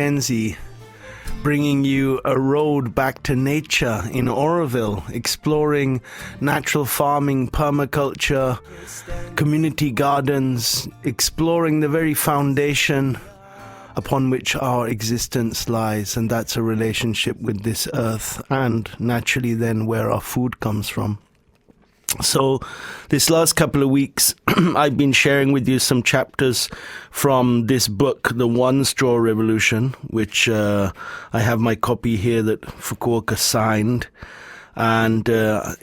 Mackenzie, bringing you a road back to nature in Auroville, exploring natural farming, permaculture, community gardens, exploring the very foundation upon which our existence lies, and that's a relationship with this earth and naturally then where our food comes from. So this last couple of weeks, I've been sharing with you some chapters from this book, The One Straw Revolution, which I have my copy here that Fukuoka signed. And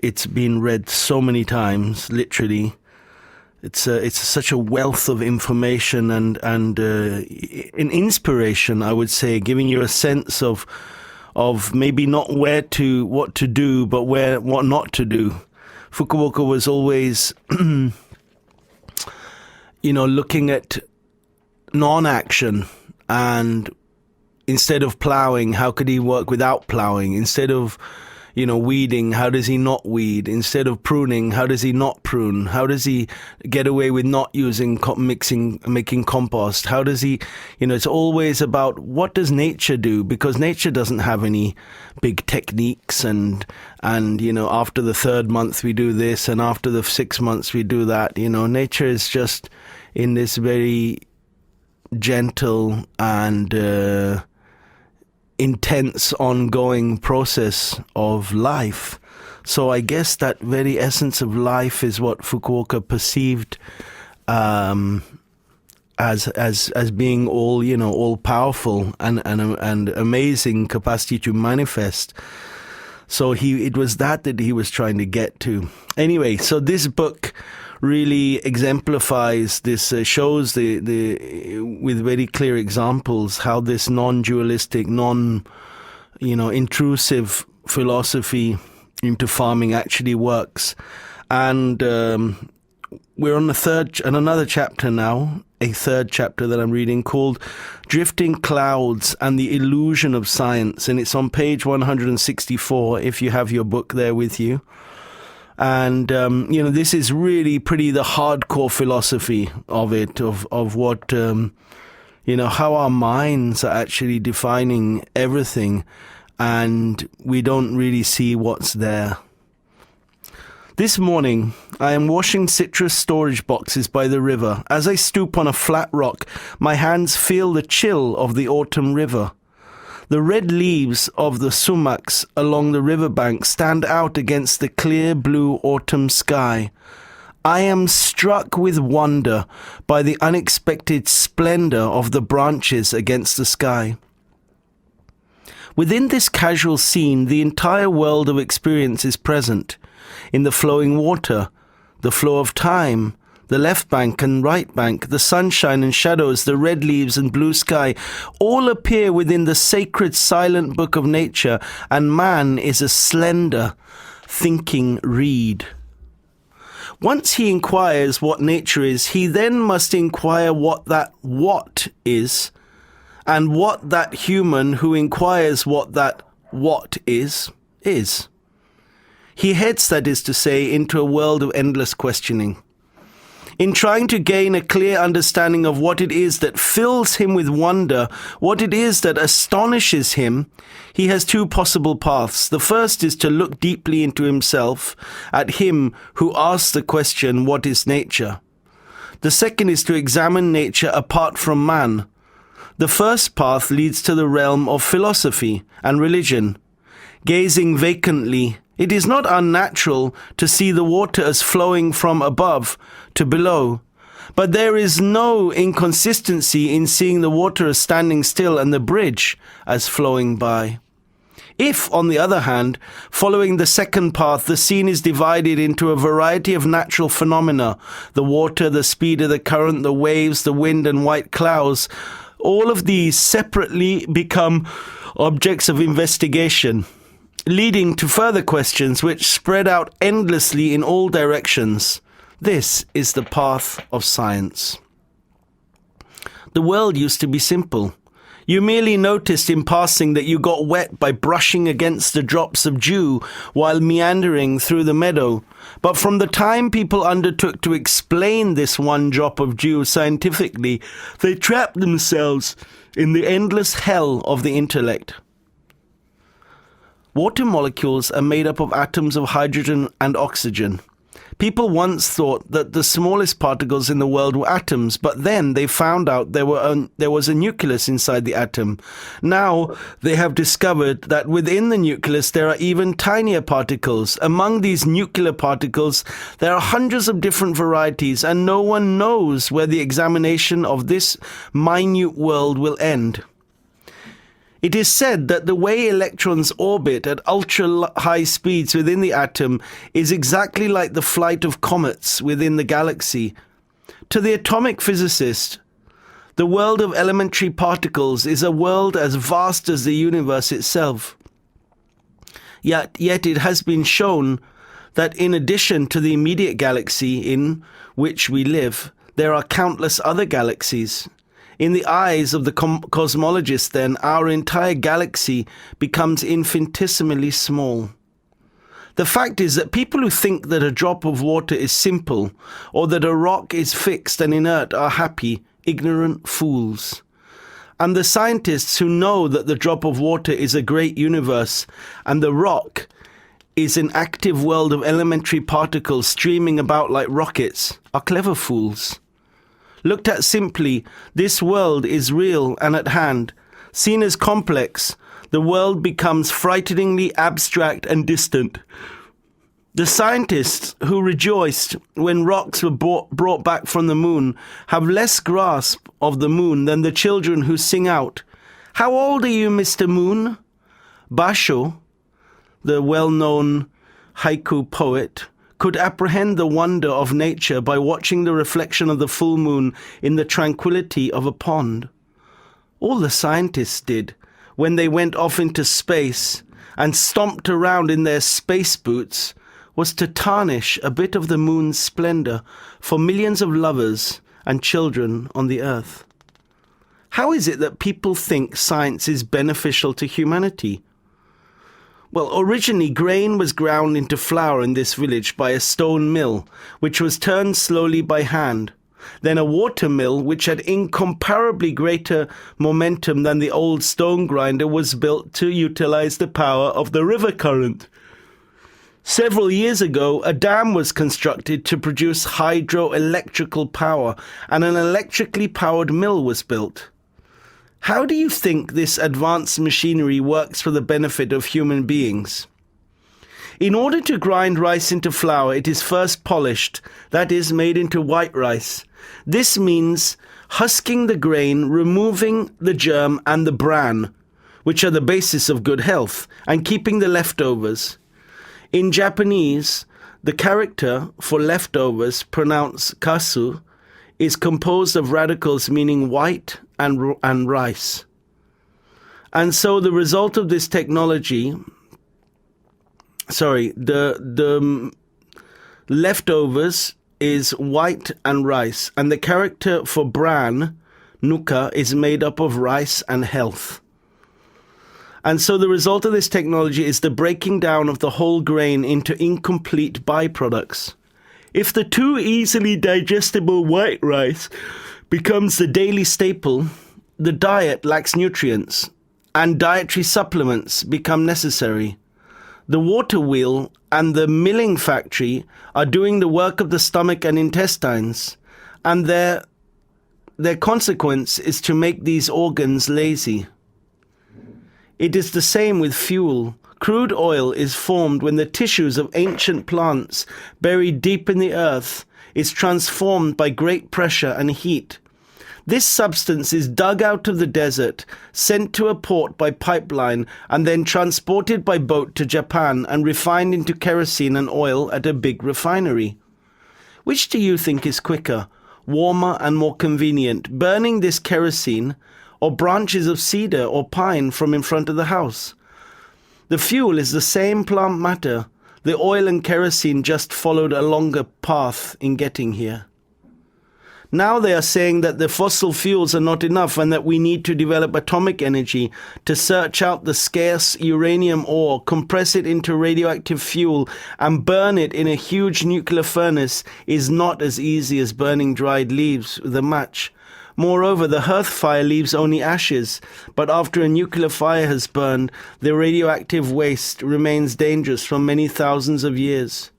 it's been read so many times, literally. It's such a wealth of information and an inspiration, I would say, giving you a sense of maybe not what to do, but what not to do. Fukuoka was always, looking at non-action, and instead of plowing, how could he work without plowing? Instead of, weeding, how does he not weed? Instead of pruning, how does he not prune? How does he get away with not making compost? How does he, it's always about what does nature do? Because nature doesn't have any big techniques and after the 3rd month we do this and after the 6 months we do that. Nature is just in this very gentle and intense ongoing process of life. So I guess that very essence of life is what Fukuoka perceived as being all powerful and amazing capacity to manifest. So it was that he was trying to get to. Anyway, so this book really exemplifies this, shows with very clear examples how this non-dualistic, intrusive philosophy into farming actually works. And we're on another chapter now, a 3rd chapter that I'm reading called Drifting Clouds and the Illusion of Science. And it's on page 164 if you have your book there with you. And, this is really pretty the hardcore philosophy of it, of what, how our minds are actually defining everything, and we don't really see what's there. This morning, I am washing citrus storage boxes by the river. As I stoop on a flat rock, my hands feel the chill of the autumn river. The red leaves of the sumacs along the riverbank stand out against the clear blue autumn sky. I am struck with wonder by the unexpected splendor of the branches against the sky. Within this casual scene, the entire world of experience is present. In the flowing water, the flow of time, the left bank and right bank, the sunshine and shadows, the red leaves and blue sky, all appear within the sacred silent book of nature, and man is a slender, thinking reed. Once he inquires what nature is, he then must inquire what that what is, and what that human who inquires what that what is. He heads, that is to say, into a world of endless questioning. In trying to gain a clear understanding of what it is that fills him with wonder, what it is that astonishes him, he has 2 possible paths. The first is to look deeply into himself, at him who asks the question, what is nature? The second is to examine nature apart from man. The first path leads to the realm of philosophy and religion. Gazing vacantly, it is not unnatural to see the water as flowing from above to below, but there is no inconsistency in seeing the water as standing still and the bridge as flowing by. If, on the other hand, following the second path, the scene is divided into a variety of natural phenomena, the water, the speed of the current, the waves, the wind and white clouds, all of these separately become objects of investigation, leading to further questions which spread out endlessly in all directions. This is the path of science. The world used to be simple. You merely noticed in passing that you got wet by brushing against the drops of dew while meandering through the meadow. But from the time people undertook to explain this one drop of dew scientifically, they trapped themselves in the endless hell of the intellect. Water molecules are made up of atoms of hydrogen and oxygen. People once thought that the smallest particles in the world were atoms, but then they found out there was a nucleus inside the atom. Now they have discovered that within the nucleus there are even tinier particles. Among these nuclear particles, there are hundreds of different varieties, and no one knows where the examination of this minute world will end. It is said that the way electrons orbit at ultra-high speeds within the atom is exactly like the flight of comets within the galaxy. To the atomic physicist, the world of elementary particles is a world as vast as the universe itself. Yet it has been shown that in addition to the immediate galaxy in which we live, there are countless other galaxies. In the eyes of the cosmologist, then, our entire galaxy becomes infinitesimally small. The fact is that people who think that a drop of water is simple, or that a rock is fixed and inert, are happy, ignorant fools. And the scientists who know that the drop of water is a great universe, and the rock is an active world of elementary particles streaming about like rockets, are clever fools. Looked at simply, this world is real and at hand. Seen as complex, the world becomes frighteningly abstract and distant. The scientists who rejoiced when rocks were brought back from the moon have less grasp of the moon than the children who sing out, "How old are you, Mr. Moon?" Basho, the well-known haiku poet, could apprehend the wonder of nature by watching the reflection of the full moon in the tranquility of a pond. All the scientists did when they went off into space and stomped around in their space boots was to tarnish a bit of the moon's splendor for millions of lovers and children on the earth. How is it that people think science is beneficial to humanity? Well, originally grain was ground into flour in this village by a stone mill, which was turned slowly by hand. Then a water mill, which had incomparably greater momentum than the old stone grinder, was built to utilize the power of the river current. Several years ago, a dam was constructed to produce hydroelectrical power, and an electrically powered mill was built. How do you think this advanced machinery works for the benefit of human beings? In order to grind rice into flour, it is first polished, that is, made into white rice. This means husking the grain, removing the germ and the bran, which are the basis of good health, and keeping the leftovers. In Japanese, the character for leftovers, pronounced kasu, is composed of radicals meaning white and rice. And so the result of this technology, the leftovers is white and rice, and the character for bran, nuka, is made up of rice and health. And so the result of this technology is the breaking down of the whole grain into incomplete byproducts. If the too easily digestible white rice becomes the daily staple, the diet lacks nutrients, and dietary supplements become necessary. The water wheel and the milling factory are doing the work of the stomach and intestines, and their consequence is to make these organs lazy. It is the same with fuel. Crude oil is formed when the tissues of ancient plants buried deep in the earth is transformed by great pressure and heat. This substance is dug out of the desert, sent to a port by pipeline, and then transported by boat to Japan and refined into kerosene and oil at a big refinery. Which do you think is quicker, warmer and more convenient, burning this kerosene or branches of cedar or pine from in front of the house? The fuel is the same plant matter. The oil and kerosene just followed a longer path in getting here. Now they are saying that the fossil fuels are not enough and that we need to develop atomic energy to search out the scarce uranium ore, compress it into radioactive fuel, and burn it in a huge nuclear furnace is not as easy as burning dried leaves with a match. Moreover, the hearth fire leaves only ashes, but after a nuclear fire has burned, the radioactive waste remains dangerous for many thousands of years.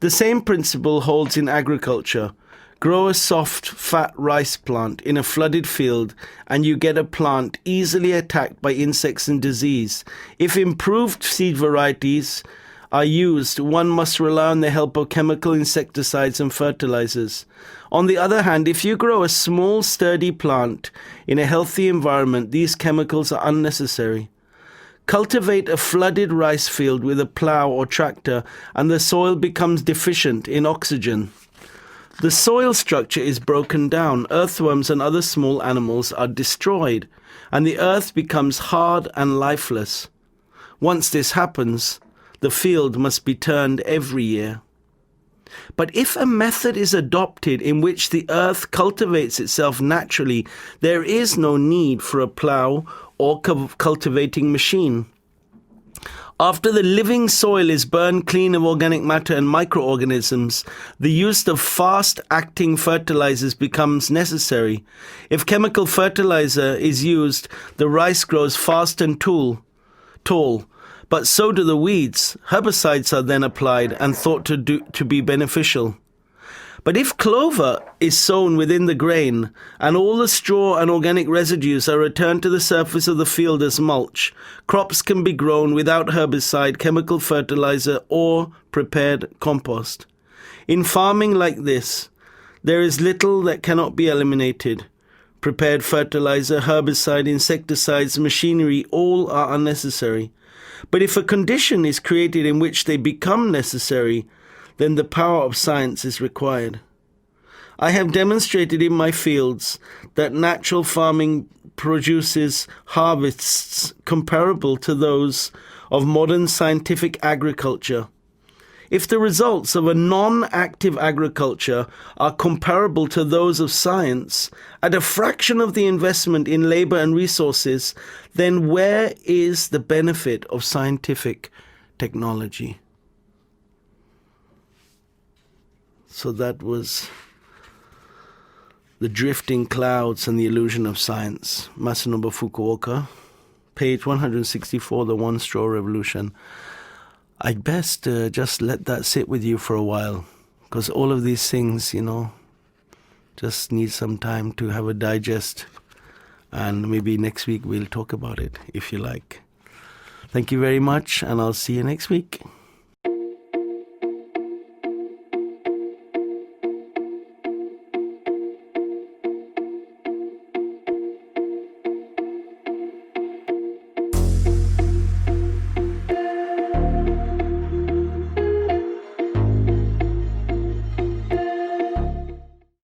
The same principle holds in agriculture. Grow a soft, fat rice plant in a flooded field, and you get a plant easily attacked by insects and disease. If improved seed varieties are used, one must rely on the help of chemical insecticides and fertilizers. On the other hand, if you grow a small, sturdy plant in a healthy environment, these chemicals are unnecessary. Cultivate a flooded rice field with a plow or tractor, and the soil becomes deficient in oxygen. The soil structure is broken down, earthworms and other small animals are destroyed, and the earth becomes hard and lifeless. Once this happens, the field must be turned every year. But if a method is adopted in which the earth cultivates itself naturally, there is no need for a plow or cultivating machine. After the living soil is burned clean of organic matter and microorganisms, the use of fast-acting fertilizers becomes necessary. If chemical fertilizer is used, the rice grows fast and tall, but so do the weeds. Herbicides are then applied and thought to be beneficial. But if clover is sown within the grain, and all the straw and organic residues are returned to the surface of the field as mulch, crops can be grown without herbicide, chemical fertilizer, or prepared compost. In farming like this, there is little that cannot be eliminated. Prepared fertilizer, herbicide, insecticides, machinery, all are unnecessary. But if a condition is created in which they become necessary, then the power of science is required. I have demonstrated in my fields that natural farming produces harvests comparable to those of modern scientific agriculture. If the results of a non-active agriculture are comparable to those of science at a fraction of the investment in labor and resources, then where is the benefit of scientific technology? So that was The Drifting Clouds and the Illusion of Science, Masanobu Fukuoka, page 164, The One Straw Revolution. I'd best just let that sit with you for a while, because all of these things, just need some time to have a digest, and maybe next week we'll talk about it, if you like. Thank you very much, and I'll see you next week.